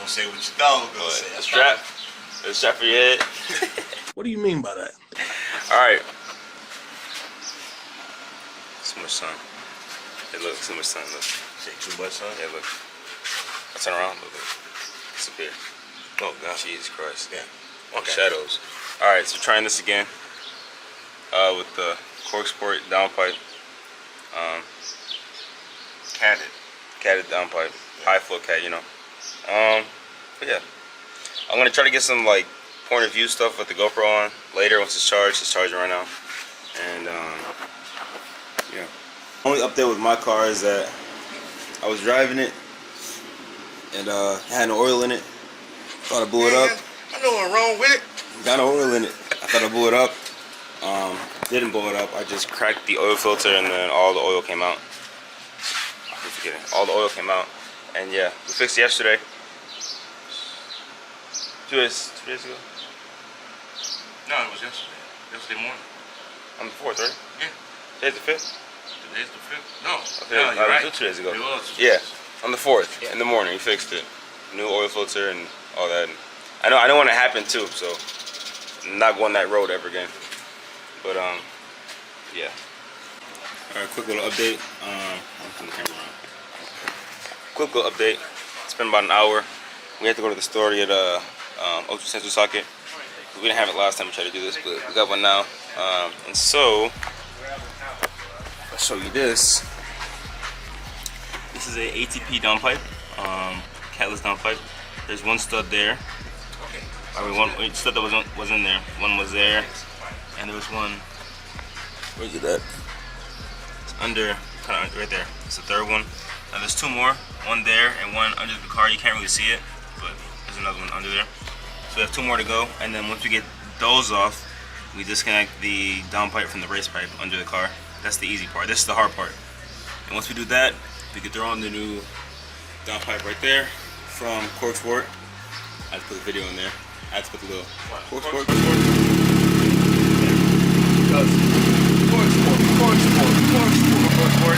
Don't say what your dog gonna say. A strap. A strap for your head. What do you mean by that? Alright. So much sun. Hey, look, so much sun. Look. Say too much, son? Yeah, look. I turn around. Look. Disappear. Oh, God. Jesus Christ. Yeah. Okay. Shadows. Alright, so trying this again. With the Corksport downpipe. Catted downpipe. High flow cat, you know. But yeah. I'm gonna try to get some like point of view stuff with the GoPro on later once it's charged. It's charging right now. And yeah. Only update with my car is that I was driving it and had no oil in it. Thought I blew it up. I know what's wrong with it. Got no oil in it. I thought I blew it up. Didn't blow it up. I just cracked the oil filter and then all the oil came out. I keep forgetting. All the oil came out. And yeah, we fixed it yesterday. 2 days ago? No, it was yesterday. Yesterday morning. On the 4th, right? Yeah. Today's the 5th? Today's the 5th? No. Okay, no, you're right. 2 days ago. It was. Yeah, on the 4th, in the morning, we fixed it. New oil filter and all that. And I know when it happened too, so I'm not going that road ever again. But yeah. Alright, quick little update. I'll turn the camera on. Quick little update. It's been about an hour. We had to go to the store to get a O2 sensor socket. We didn't have it last time we tried to do this, but we got one now. And so I'll show you this. This is a ATP downpipe, catless downpipe. There's one stud there. I mean, one stud that was in there. One was there, and there was one. Where's it at? It's under, kind of right there. It's the third one. Now there's two more. One there and one under the car. You can't really see it, but there's another one under there. So we have two more to go, and then once we get those off, we disconnect the downpipe from the race pipe under the car. That's the easy part. This is the hard part. And once we do that, we can throw on the new downpipe right there from Corksport. I had to put the video in there. I had to put the little Corksport.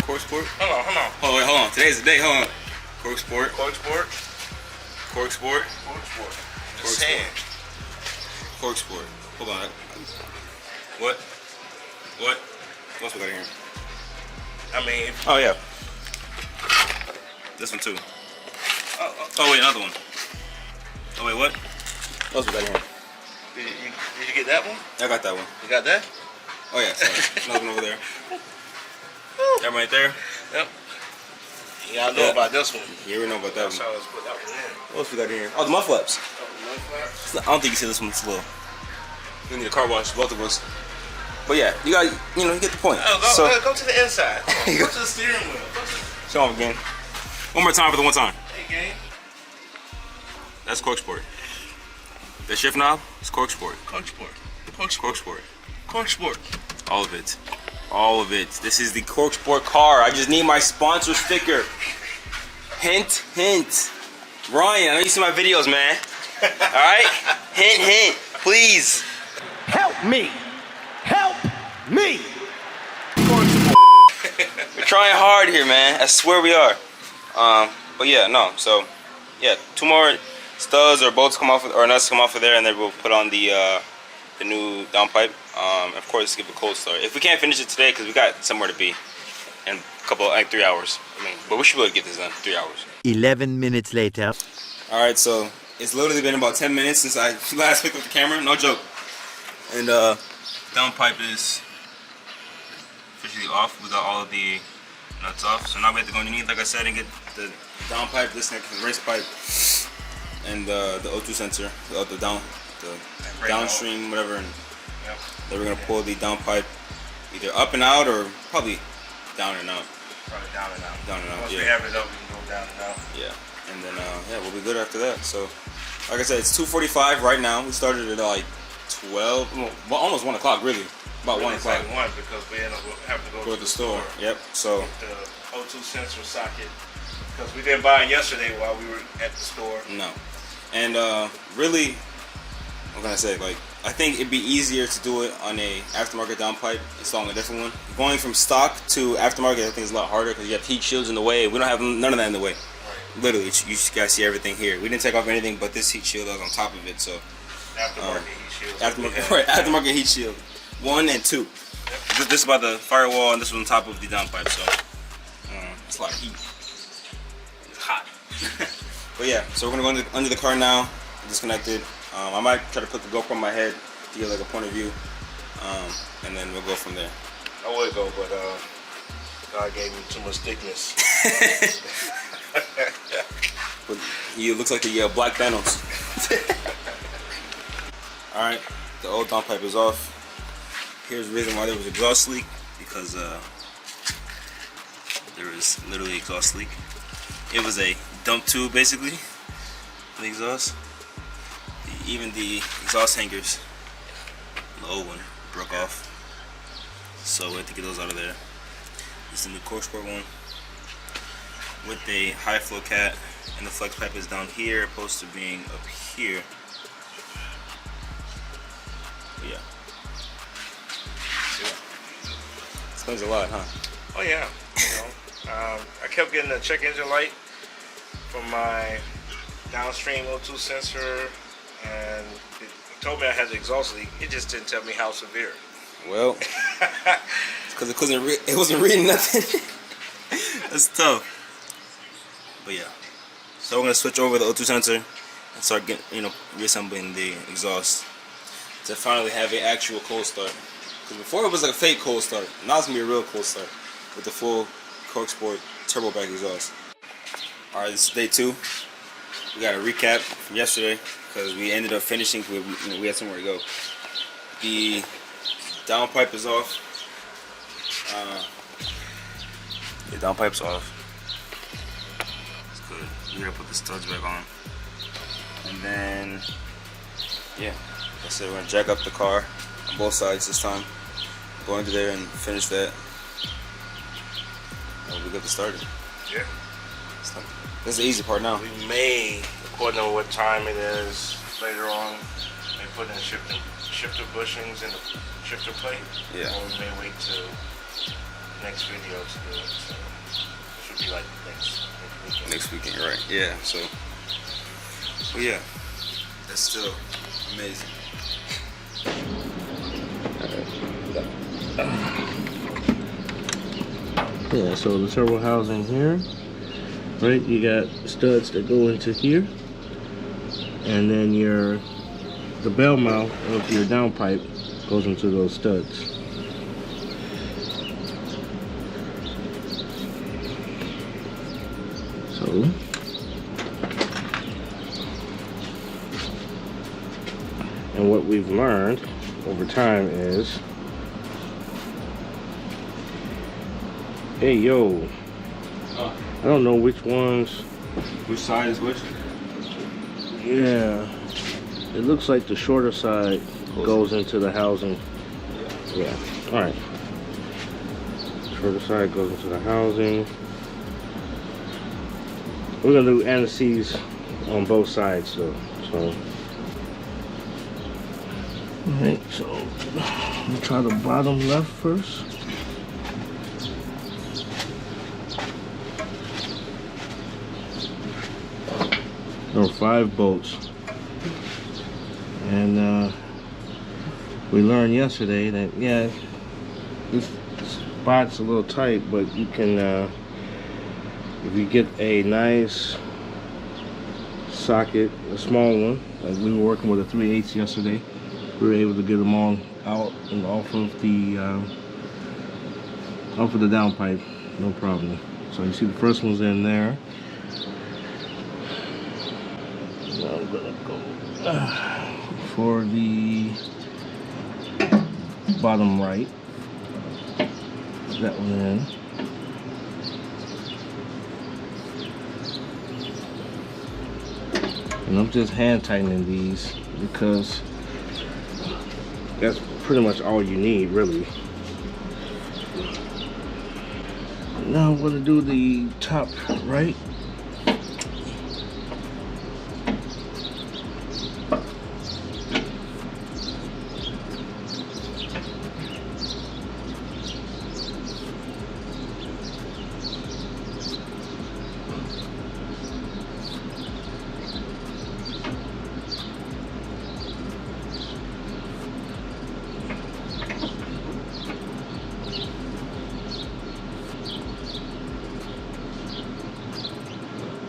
Corksport. Hold on. Oh wait, hold on. Today's the day. Hold on. Corksport. Corksport. Just saying. Corksport. Hold on. What? What else we got here? I mean. Oh yeah. This one too. Oh wait, another one. Oh wait, what? What else we got here? Did you get that one? I got that one. You got that? Oh yeah, sorry. Another one over there. That one right there? Yep. Yeah, I know about this one. Yeah, we know about that one. So let's put that one in. What else we got here? Oh, the mud flaps. Oh, the mud flaps? I don't think you see this one. It's little. We need a car wash, both of us. But yeah, you got, you know, you get the point. Oh, go to the inside. Go to the steering wheel. Show them again. One more time for the one time. Hey, gang. That's Corksport. The shift knob is Corksport. Corksport. All of it. All of it. This is the Corksport car. I just need my sponsor sticker. Hint, hint. Ryan, I know you see my videos, man. Alright? Hint, hint. Please. Help me. Help me. We're trying hard here, man. I swear we are. But yeah, no. So, yeah, two more studs or bolts come off, or nuts come off of there, and then we'll put on the new downpipe. Of course, give it a cold start. If we can't finish it today, because we got somewhere to be in a couple, like 3 hours. I mean, but we should be able to get this done in 3 hours. 11 minutes later. All right, so it's literally been about 10 minutes since I last picked up the camera. No joke. And downpipe is officially off. We got all of the nuts off. So now we have to go underneath, like I said, and get the downpipe disconnected from the race pipe and the O2 sensor, the downstream, whatever. And then we're gonna pull the downpipe either up and out or probably down and out. Probably down and out. Down and out. Once yeah. we have it up, we can go down and out. Yeah. And then yeah, we'll be good after that. So, like I said, it's 2:45 right now. We started at like 12, well, almost 1 o'clock, really. About really 1 o'clock. Like 1 because we end up having to go to the store. Yep. So the O2 sensor socket because we didn't buy it yesterday while we were at the store. No. And really, what can I say? Like, I think it'd be easier to do it on a aftermarket downpipe, installing a different one. Going from stock to aftermarket, I think is a lot harder because you have heat shields in the way. We don't have none of that in the way. literally, you guys see everything here. We didn't take off anything but this heat shield that was on top of it. So Aftermarket heat shield. Aftermarket heat shield, 1 and 2. Yep. This is about the firewall, and this was on top of the downpipe. So it's a lot of heat. It's hot. But yeah, so we're gonna go under the car now. Disconnected. I might try to put the GoPro on my head to get like a point of view, and then we'll go from there. I would go, but God gave me too much thickness. But he looks like the Black Thanos. Alright, the old downpipe is off. Here's the reason why there was exhaust leak, because there was literally exhaust leak. It was a dump tube basically, the exhaust. Even the exhaust hangers, the old one, broke off. So we had to get those out of there. This is the new Corksport one with a high flow cat, and the flex pipe is down here, opposed to being up here. But yeah. Explains a lot, huh? Oh yeah. You know, I kept getting the check engine light from my downstream O2 sensor, and it told me I had the exhaust leak. It just didn't tell me how severe. Well, because it wasn't reading nothing. That's tough. But yeah, so we're gonna switch over the O2 sensor and start getting, reassembling the exhaust to finally have an actual cold start. Because before it was like a fake cold start. Now it's gonna be a real cold start with the full Corksport turbo back exhaust. All right, this is day 2. We got a recap from yesterday because we ended up finishing. We had somewhere to go. The downpipe is off. The downpipe's off. It's good. We gotta put the studs back on. And then, yeah, like I said, we're gonna jack up the car on both sides this time. Go into there and finish that. And we'll get this started. Yeah. This is the easy part now. We may, according to what time it is later on, may put in shifter bushings in the shifter plate. Yeah. Or we may wait till next video to do it. So it should be like next weekend. Next weekend, right? Yeah. So, but yeah, that's still amazing. Yeah, so the turbo housing here, right? You got studs that go into here, and then the bell mouth of your downpipe goes into those studs. So and what we've learned over time is, hey yo, I don't know which ones. Which side is which? Yeah, it looks like the shorter side goes into the housing. Yeah, all right. Shorter side goes into the housing. We're gonna do anti-seize on both sides though. So, all right. So, we'll try the bottom left first. There were 5 bolts, and we learned yesterday that, yeah, this spot's a little tight, but you can, if you get a nice socket, a small one, like we were working with a 3/8 yesterday, we were able to get them all out and off of the downpipe, no problem. So you see the first one's in there. I'm gonna go for the bottom right. That one in. And I'm just hand tightening these because that's pretty much all you need, really. Now I'm gonna do the top right.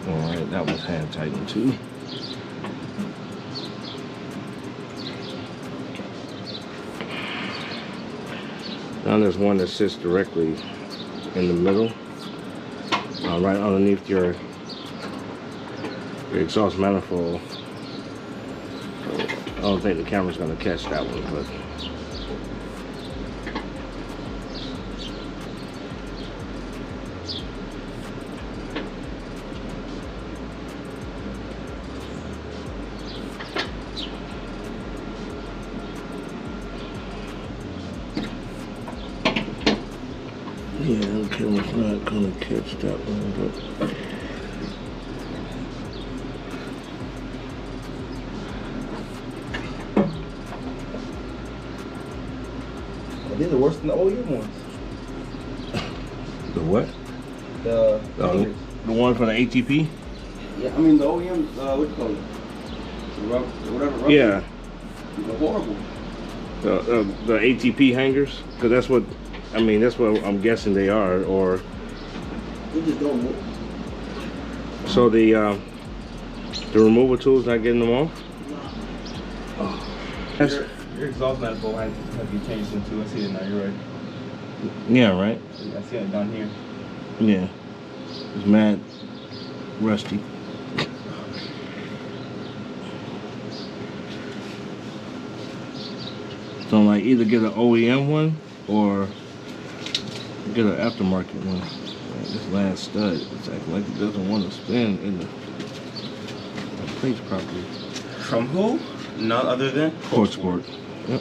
Alright, that was hand tightened too. Now there's one that sits directly in the middle, right underneath your exhaust manifold. I don't think the camera's gonna catch that one, but yeah, the camera's not gonna catch that one, but these are worse than the OEM ones. the what? The The one for the ATP? yeah, I mean the OEM. What do you call it? The whatever. Rubber. Yeah, They're horrible. the ATP hangers, because that's what I'm guessing they are. Or They just don't move. so the removal tool's not getting them off. That's, Your exhaust manifold have you changed into? I see it now. You're right. yeah, right. I see it down here. Yeah, it's mad rusty. So like either get an OEM one or get an aftermarket one. Man, this last stud, it's acting like it doesn't want to spin in the place properly. From who? None other than Corksport. Yep.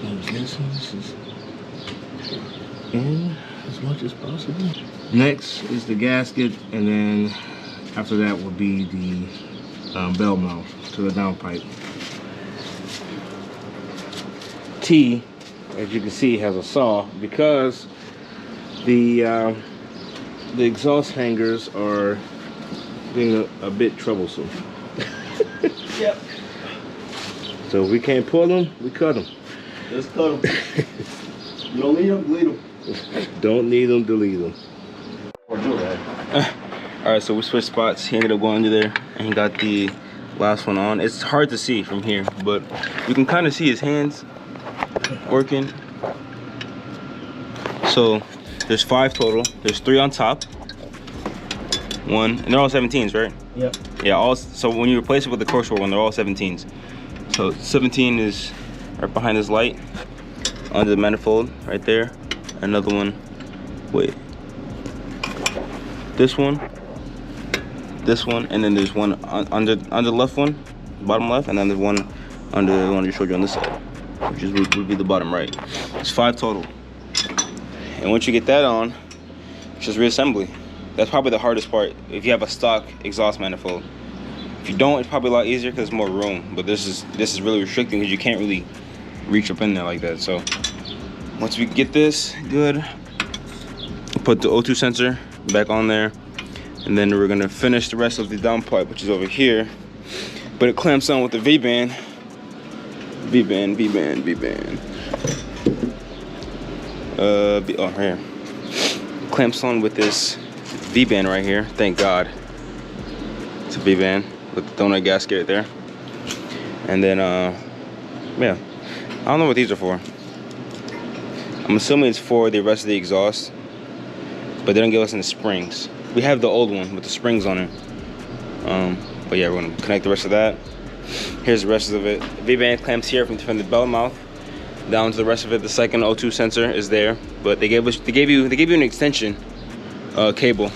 I'm guessing this is in as much as possible. Next is the gasket, and then after that will be the bell mount to the downpipe. T, as you can see, has a saw because the exhaust hangers are being a bit troublesome. Yep. So if we can't pull them, we cut them. Just cut them. You don't need them, delete them. Don't need them, delete them. Or do that. Alright, so we switched spots. He ended up going under there and he got the last one on. It's hard to see from here, but you can kind of see his hands working. So there's 5 total. There's 3 on top. 1, and they're all 17s, right? Yep. Yeah, all. So when you replace it with the Corksport one, they're all 17s. So 17 is right behind this light, under the manifold, right there. Another one, wait. This one, and then there's one under the left one, bottom left, and then there's one under the one I showed you on this side, which is would be the bottom right. It's 5 total. And once you get that on, it's just reassembly. That's probably the hardest part if you have a stock exhaust manifold. If you don't, it's probably a lot easier because there's more room. But this is really restricting because you can't really reach up in there like that. So once we get this good, put the O2 sensor back on there, and then we're gonna finish the rest of the downpipe, which is over here. But it clamps on with the V-band. Oh, here. Clamps on with this V-band right here. Thank God. It's a V-band with the donut gasket right there. And then, yeah. I don't know what these are for. I'm assuming it's for the rest of the exhaust, but they don't give us any springs. We have the old one with the springs on it. But yeah, we're gonna connect the rest of that. Here's the rest of it. V-band clamps here from the bell mouth down to the rest of it. The second O2 sensor is there, but they gave you an extension cable,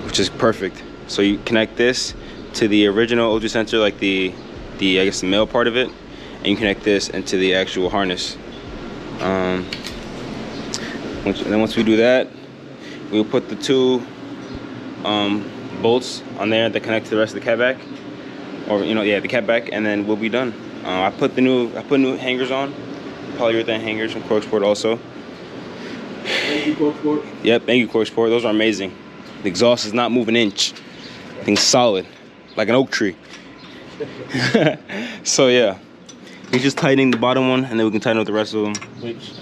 which is perfect. So you connect this to the original O2 sensor, like the I guess the male part of it, and you connect this into the actual harness. Once we do that, we'll put the 2 bolts on there that connect to the rest of the catback, or the catback, and then we'll be done. I put new hangers on, polyurethane hangers from Corksport also. Thank you, Corksport. Yep, thank you, Corksport. Those are amazing. The exhaust is not moving an inch. Thing's solid, like an oak tree. So yeah, he's just tightening the bottom one, and then we can tighten up the rest of them. Which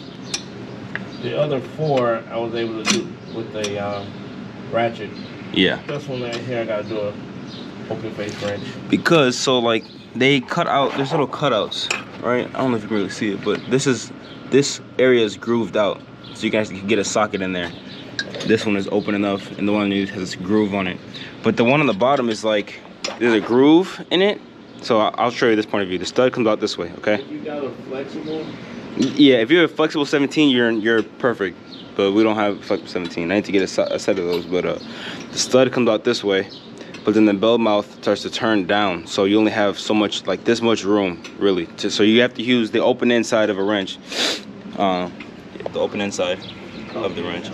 the other 4 I was able to do with a ratchet. Yeah. This one right here I gotta do a open face wrench. Because so like they cut out, there's little cutouts, right? I don't know if you can really see it, but this area is grooved out, so you guys can get a socket in there. This one is open enough, and the one has this groove on it. But the one on the bottom is like there's a groove in it. So I'll show you this point of view. The stud comes out this way, okay? If you got a flexible. Yeah, if you're a flexible 17, you're perfect. But we don't have flexible 17. I need to get a set of those. But the stud comes out this way, but then the bell mouth starts to turn down. So you only have so much, like this much room, really. So you have to use the open inside of a wrench. The open inside of the wrench.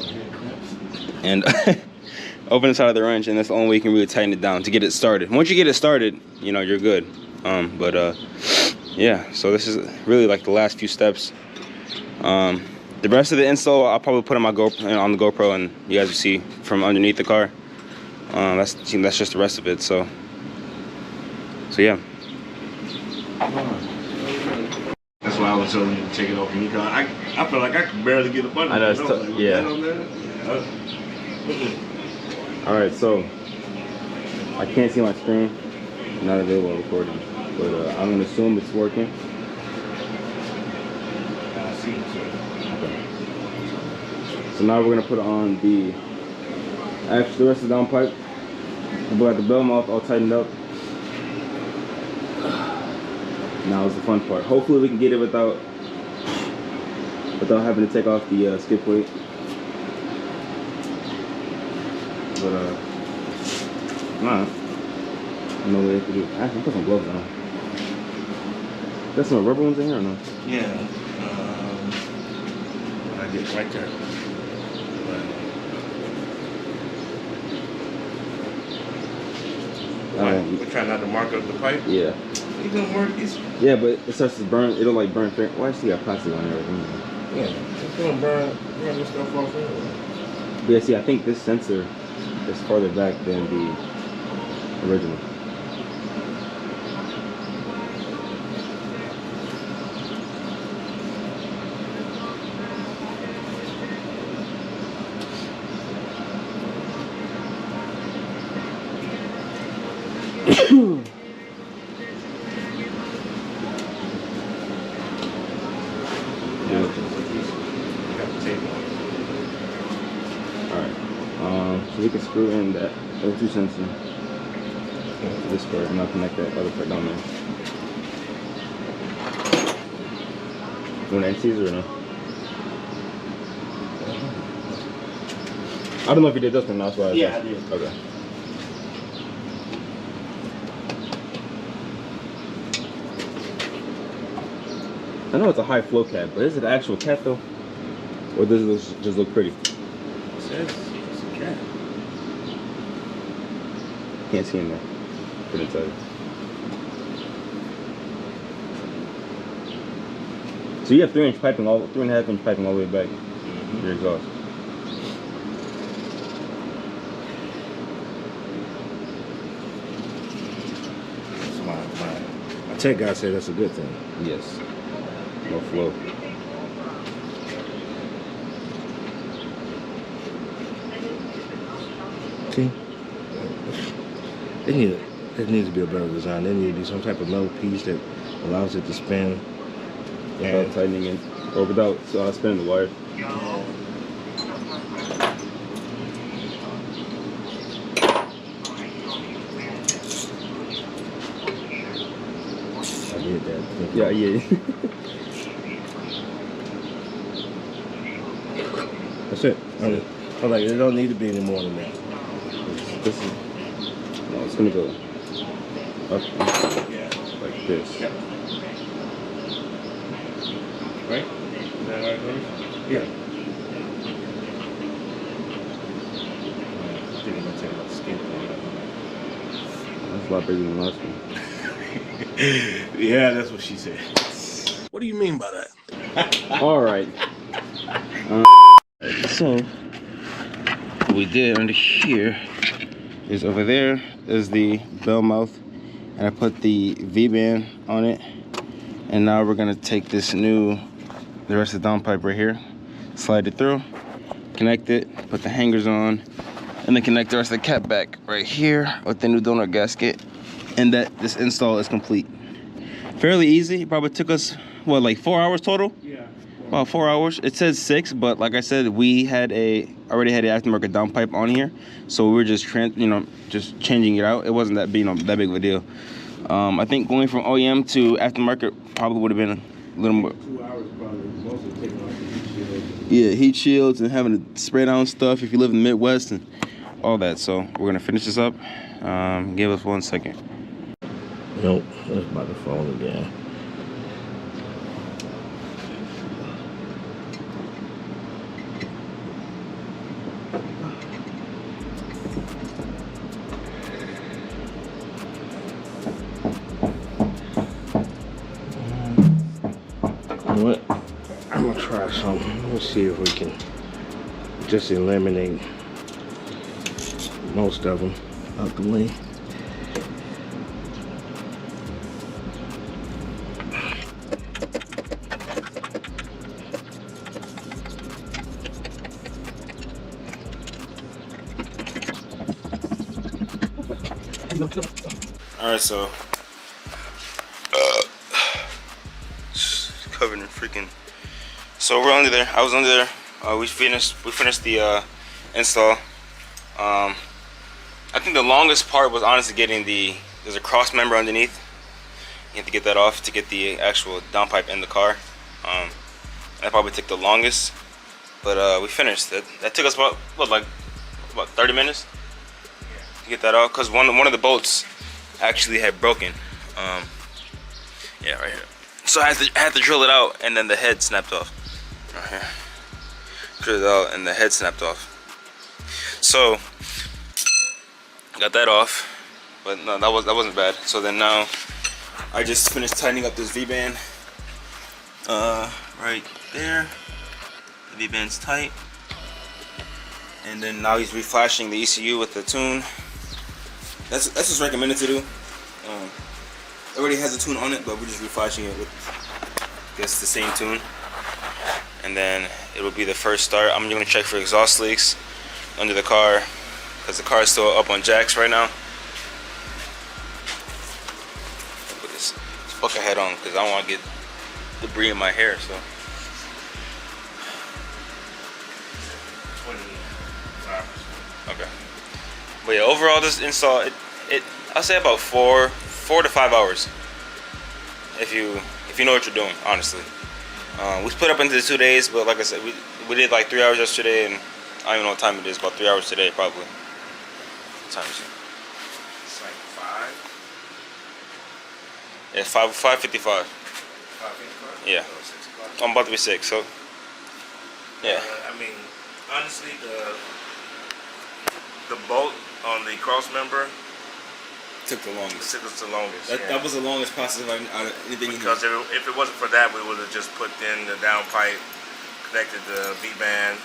And open inside of the wrench, and that's the only way you can really tighten it down to get it started. Once you get it started, you know, you're good. Yeah, so this is really like the last few steps. The rest of the install I'll probably put on the GoPro, and you guys will see from underneath the car. That's just the rest of it. So yeah. That's why I was telling you to take it off me. I feel like I could barely get a button. I know, it's tough. Yeah. All right, so I can't see my screen. Not available recording, but I'm gonna assume it's working. I see it, sir. Okay. So now we're gonna put on the rest of the downpipe. We got the bell mouth all tightened up. Now is the fun part. Hopefully we can get it without having to take off the skid plate. But nah, no way to do. Actually, put some gloves on. Got some rubber ones in here or no? Yeah. I get right there. We're trying not to mark up the pipe. Yeah. You gonna work these? Yeah, but it starts to burn. It'll like burn. Why still got plastic on everything? Yeah, it's gonna burn this stuff off anyway. But yeah, see, I think this sensor is farther back than the original. So we can screw in that O2 sensor to this part and I'll connect that other part down there. You want NCs or no? I don't know if you did this one, that's why I Yeah, I did. Okay. I know it's a high flow cat, but is it an actual cat though? Or does it just look pretty? It says it's a cat. Can't see in there. Put it inside. So you have 3-inch piping, 3.5-inch piping all the way back. Your exhaust. So my tech guy said that's a good thing. Yes. No flow. See? There needs to be a better design. There needs to be some type of metal piece that allows it to spin Without tightening it. Or without spinning the wire. I did that. Yeah. That's it. I'm like, it don't need to be any more than that. This is, no, it's gonna go up Yeah. like this. Yeah. Right? Is that how it goes? Yeah. I think I'm gonna take out the skin plate. That's a lot bigger than the last one. Yeah, that's what she said. What do you mean by that? All right. So what we did under here is over there is the bell mouth, and and I put the V-band on it. And now we're gonna take the rest of the downpipe right here, slide it through, connect it, put the hangers on, and then connect the rest of the catback right here with the new donut gasket. And this install is complete. Fairly easy. It probably took us, what, like 4 hours total? Yeah. About 4 hours. It says 6, but like I said, we already had an aftermarket downpipe on here, so we were just just changing it out. It wasn't that big of a deal. I think going from OEM to aftermarket probably would have been a little more. 2 hours probably. Mostly taking off the heat shields. Yeah, heat shields and having to spray down stuff if you live in the Midwest and all that. So we're gonna finish this up. Give us 1 second. Nope, that's by the phone again. You know what? I'm gonna try something. Let's see if we can just eliminate most of them out the way. Alright, so covered in freaking. So we're under there. I was under there. We finished the install. I think the longest part was honestly getting there's a cross member underneath. You have to get that off to get the actual downpipe in the car. That probably took the longest, but we finished. That took us about 30 minutes to get that out, because one of the bolts actually had broken. Yeah, right here. So I had to drill it out, and then the head snapped off. Right here. Drill it out, and the head snapped off. So got that off, but no, that wasn't bad. So then now I just finished tightening up this V-band. Right there. The V-band's tight. And then now he's reflashing the ECU with the tune. That's what's recommended to do. It already has a tune on it, but we're just reflashing it with, I guess, the same tune. And then it will be the first start. I'm going to check for exhaust leaks under the car, because the car is still up on jacks right now. Put this bucket head on because I don't want to get debris in my hair. So. 25%. Okay. But yeah, overall this install, I'll say about 4 to 5 hours. If you know what you're doing, honestly. We split up into the 2 days, but like I said, we did like 3 hours yesterday, and I don't even know what time it is. About 3 hours today, probably. What time is it? It's like 5. Yeah, 5:55. 5:55. Yeah. So 6 o'clock. I'm about to be 6, so yeah. I mean, honestly, the bolt on the cross member Took the longest. took us the longest. That was the longest process of anything. Because if it wasn't for that, we would have just put in the downpipe, connected the V-band,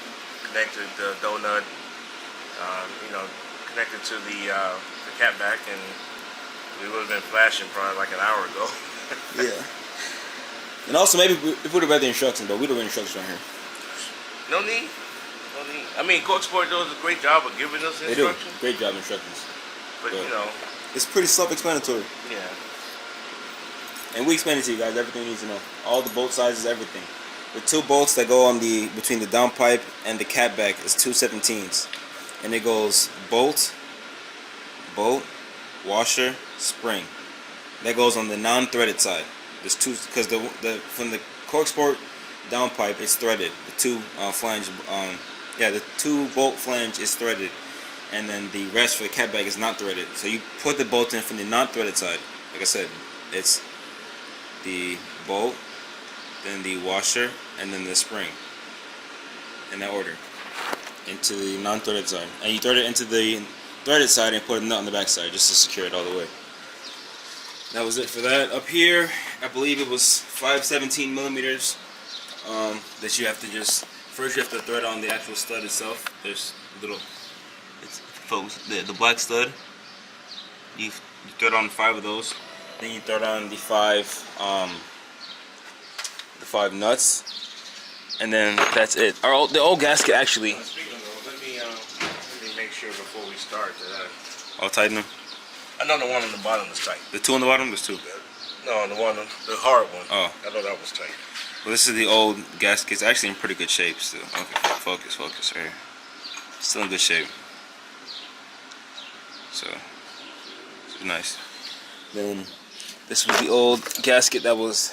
connected the donut, connected to the catback, and we would have been flashing probably like an hour ago. Yeah. And also maybe we would have read the instructions, but we don't read instructions right here. No need. I mean, Corksport does a great job of giving us They do. instructions. Great job instructions. But It's pretty self-explanatory. yeah. And we explain it to you guys, everything you need to know. All the bolt sizes, everything. The 2 bolts that go on between the downpipe and the catback is 2/17s. And it goes bolt, washer, spring. That goes on the non-threaded side. There's 2, because from the Corksport downpipe, it's threaded. The 2 flange, the 2 bolt flange is threaded. And then the rest for the catback is not threaded. So you put the bolt in from the non-threaded side. Like I said, it's the bolt, then the washer, and then the spring. In that order. Into the non-threaded side. And you thread it into the threaded side and put a nut on the back side just to secure it all the way. That was it for that. Up here, I believe it was 5/17 millimeters that you have to just, first you have to thread on the actual stud itself. There's little, it's folks, the black stud. You thread on 5 of those. Then you throw down the five nuts, and then that's it. The old gasket actually. Speaking of those, let me make sure before we start that I'll tighten them. I know the one on the bottom is tight. The two on the bottom, there's two. No, the hard one. Oh. I know that was tight. Well, this is the old gasket. It's actually in pretty good shape still. Okay, focus right here. Still in good shape. So, it's nice. Then this was the old gasket that was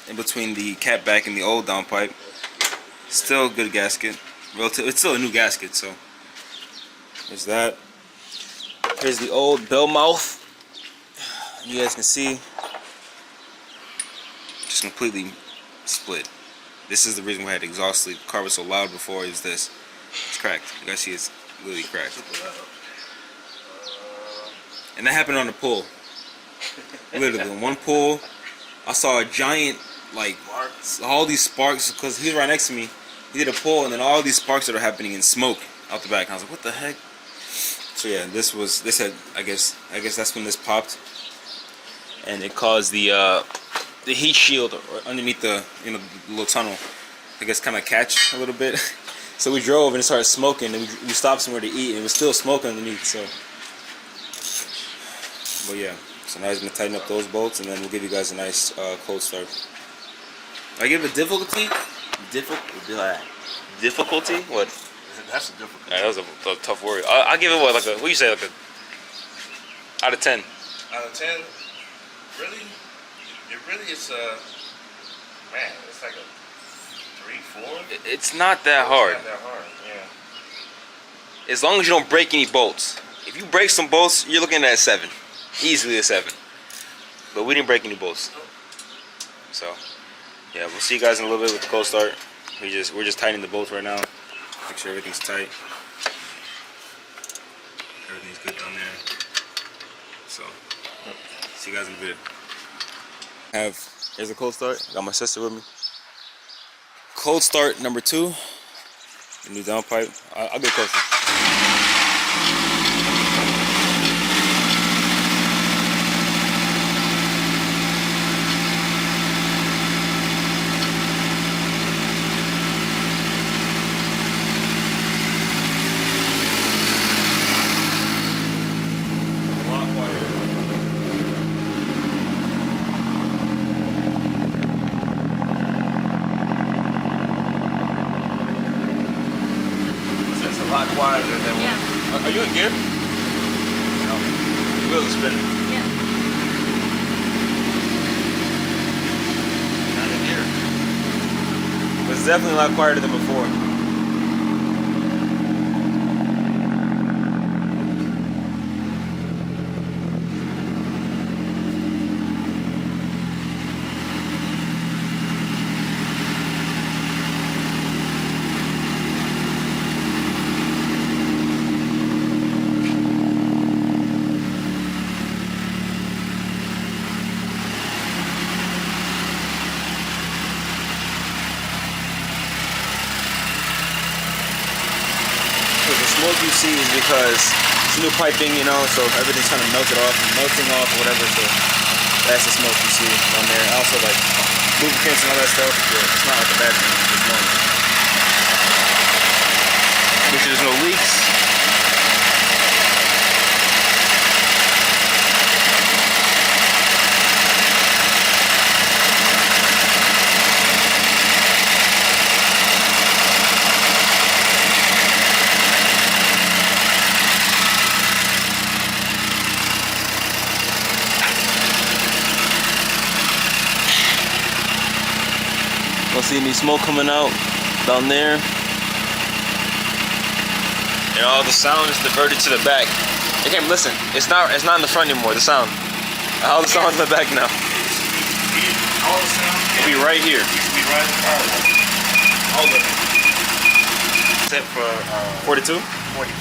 in between the catback and the old downpipe. Still a good gasket. It's still a new gasket, so there's that. Here's the old bell mouth. You guys can see, just completely split. This is the reason why I had exhaust leak. The car was so loud before. Is this? It's cracked. You guys see, it's literally cracked. And that happened on the pull. Literally, in one pull, I saw a giant, like, all these sparks, because he was right next to me. He did a pull, and then all these sparks that are happening in smoke out the back. And I was like, what the heck? So yeah, this had, I guess that's when this popped, and it caused the heat shield underneath the the little tunnel, I guess, kind of catch a little bit. So we drove and it started smoking, and we stopped somewhere to eat, and it was still smoking underneath. So, but yeah, so now he's gonna tighten up those bolts, and then we'll give you guys a nice cold start. I give it difficulty. Difficulty? What? That's a difficult. Yeah, that was a tough word. I'll give it what do you say, like a out of 10? Out of 10, really? It really is man, it's like a 3, 4. It's not that hard. It's not that hard, yeah. As long as you don't break any bolts. If you break some bolts, you're looking at a 7. Easily a 7. But we didn't break any bolts. So, yeah, we'll see you guys in a little bit with the cold start. We're just tightening the bolts right now. Make sure everything's tight. Everything's good down there. So, see you guys in a bit. Here's a cold start. Got my sister with me. Cold start number 2. The new downpipe. I'll get closer. Are you in gear? No. The wheels are spinning. Yeah. Not in gear. But it's definitely a lot quieter than before. Smoke you see is because it's new piping, so everything's kind of melting off or whatever. So that's the smoke you see on there. Also, like lubricants and all that stuff. Yeah, it's not like a bad thing. It's normal. Make sure there's no leaks. Don't see any smoke coming out down there. And all the sound is diverted to the back. You can't listen. It's not in the front anymore, the sound. All the sound's in the back now. All the sound It'll be right here. used to be right in front of us. All of it. Except for 42? 40.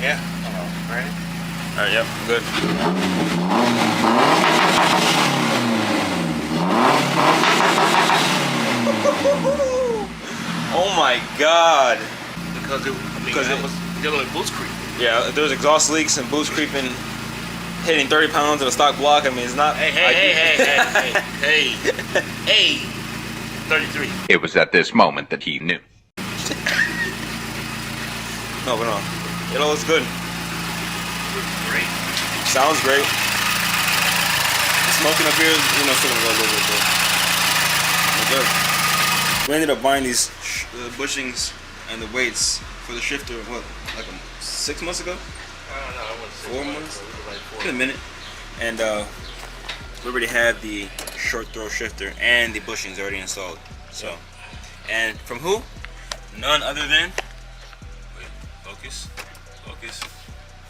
Yeah. Ready? Alright, yep, good. Oh my God. Because it was dealing with boost creep. Yeah, there's exhaust leaks and boost creeping, hitting 30 pounds in a stock block. I mean, it's not. Hey, 33. It was at this moment that he knew. No, but no. It all looks good. Great. Sounds great. The smoking up here, you know, still gonna go a little bit, but we're good. We ended up buying these bushings and the weights for the shifter, what, like 6 months ago? I don't know. I wouldn't say 4 months? Like 4. In a minute. And we already have the short throw shifter and the bushings already installed. So, and from who? None other than, wait, focus,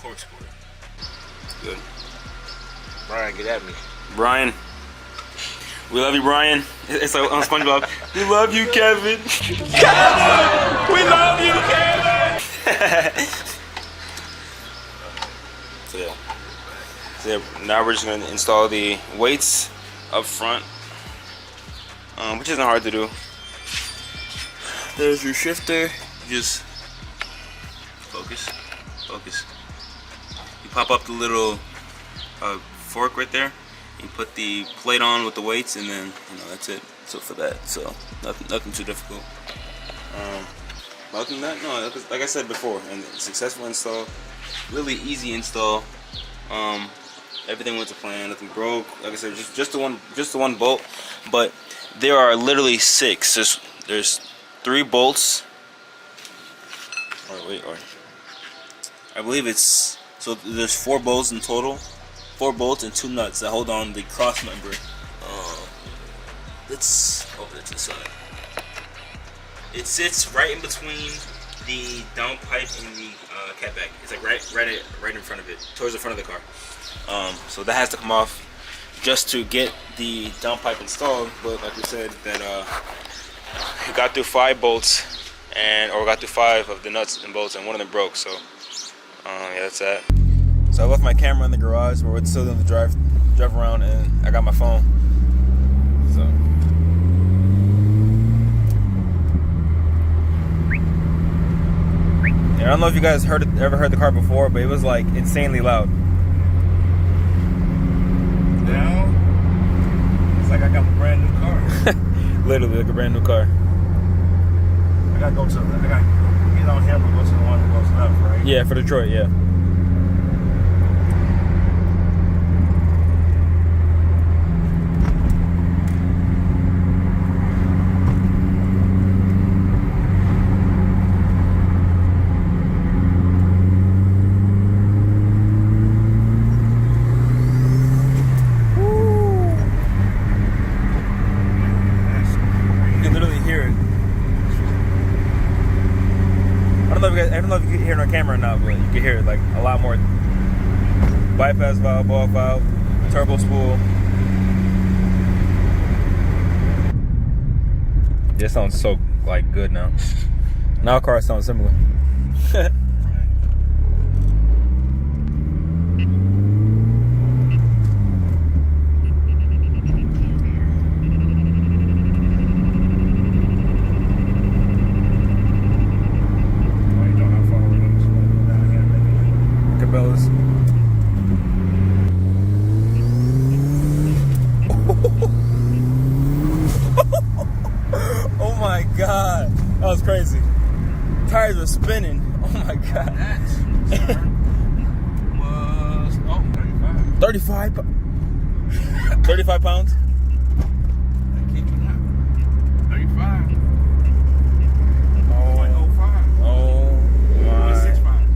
Corksport. Good. Brian, get at me. Brian. We love you, Brian. It's like on SpongeBob. We love you, Kevin. Kevin! We love you, Kevin! So yeah, now we're just gonna install the weights up front, which isn't hard to do. There's your shifter. Just focus. You pop up the little fork right there. You put the plate on with the weights, and then that's it. So for that, so nothing too difficult. Other than that, no. Like I said before, and successful install, really easy install. Everything went to plan. Nothing broke. Like I said, just the one bolt. But there are literally 6. There's 3 bolts. I believe it's so. There's 4 bolts in total. 4 bolts and 2 nuts that hold on the cross member. Let's open it to the side. It sits right in between the downpipe and the catback. It's like right in front of it, towards the front of the car. So that has to come off just to get the downpipe installed. But like we said, that we got through 5 bolts, or got through 5 of the nuts and bolts, and one of them broke. So yeah, that's that. So I left my camera in the garage where we're still doing the drive around, and I got my phone. So yeah, I don't know if you guys ever heard the car before, but it was like insanely loud. Now, it's like I got a brand new car. Literally like a brand new car. I gotta get on him and go to the one that goes left, right? Yeah, for Detroit, yeah. I don't know if you can hear it on camera or not, but you can hear it like a lot more. Bypass valve, ball valve, turbo spool. This sounds so like good now. Now cars sound similar. Oh my god, that was crazy. Tires were spinning. Oh my god. That was 35. 35 pounds? I kid you not. 35. 0.05. Oh my. 0.65.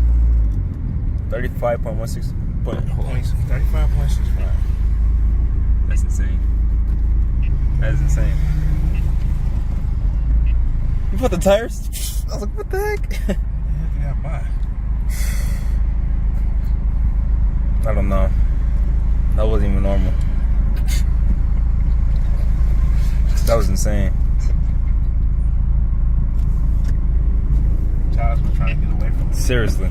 35.16. 35.65. That's insane. That is insane. You put the tires? I was like, what the heck? What the heck did I buy? I don't know. That wasn't even normal. That was insane. Tires were trying to get away from me. Seriously.